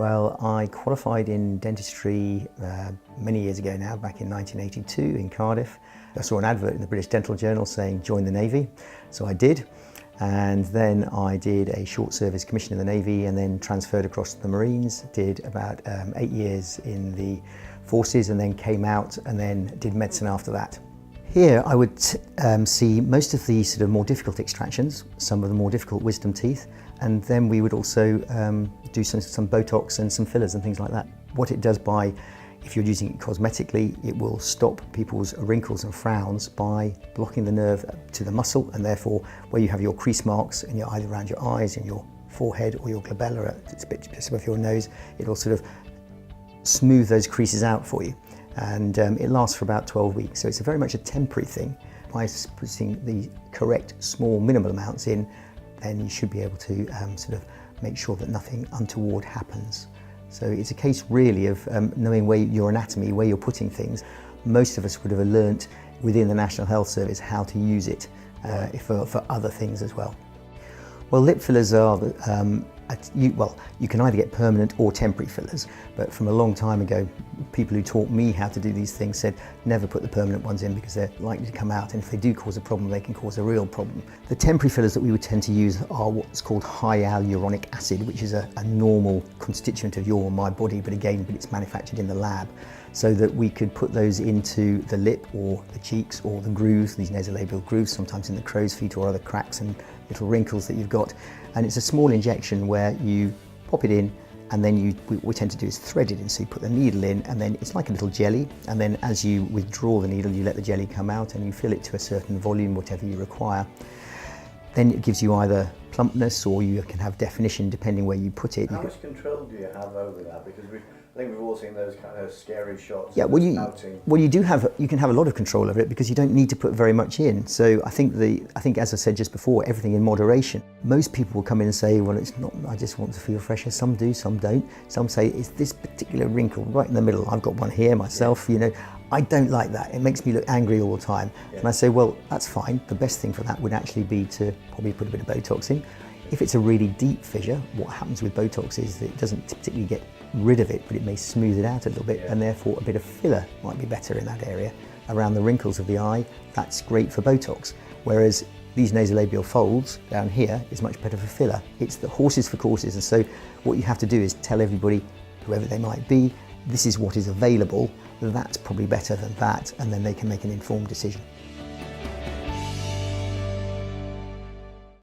Well, I qualified in dentistry many years ago now, back in 1982 in Cardiff. I saw an advert in the British Dental Journal saying join the Navy, so I did. And then I did a short service commission in the Navy and then transferred across to the Marines, did about 8 years in the forces and then came out and then did medicine after that. Here I would see most of the sort of more difficult extractions, some of the more difficult wisdom teeth, and then we would also do some Botox and some fillers and things like that. What it does if you're using it cosmetically, it will stop people's wrinkles and frowns by blocking the nerve to the muscle, and therefore where you have your crease marks either around your eyes, in your forehead or your glabella, it's a bit just above your nose, it'll sort of smooth those creases out for you. And it lasts for about 12 weeks, so it's very much a temporary thing. By putting the correct small minimal amounts in, then you should be able to sort of make sure that nothing untoward happens. So it's a case really of knowing your anatomy, where you're putting things. Most of us would have learnt within the National Health Service how to use it for other things as well. Well, lip fillers are, you can either get permanent or temporary fillers, but from a long time ago, people who taught me how to do these things said never put the permanent ones in because they're likely to come out, and if they do cause a problem, they can cause a real problem. The temporary fillers that we would tend to use are what's called high hyaluronic acid, which is a normal constituent of your and my body, but it's manufactured in the lab, so that we could put those into the lip or the cheeks or the grooves, these nasolabial grooves, sometimes in the crow's feet or other cracks and little wrinkles that you've got. And it's a small injection where you pop it in, and then what we tend to do is thread it in. So you put the needle in, and then it's like a little jelly, and then as you withdraw the needle, you let the jelly come out and you fill it to a certain volume, whatever you require. Then it gives you either plumpness or you can have definition depending where you put it. How much control do you have over that? Because I think we've all seen those kind of scary shots. Yeah, you can have a lot of control over it because you don't need to put very much in. So I think as I said just before, everything in moderation. Most people will come in and say, well, it's not, I just want to feel fresher. Some do, some don't. Some say, it's this particular wrinkle right in the middle. I've got one here myself, I don't like that. It makes me look angry all the time. Yeah. And I say, well, that's fine. The best thing for that would actually be to probably put a bit of Botox in. If it's a really deep fissure, what happens with Botox is that it doesn't particularly get rid of it, but it may smooth it out a little bit, and therefore a bit of filler might be better in that area. Around the wrinkles of the eye, that's great for Botox. Whereas these nasolabial folds down here is much better for filler. It's the horses for courses, and so what you have to do is tell everybody, whoever they might be, this is what is available, that's probably better than that, and then they can make an informed decision.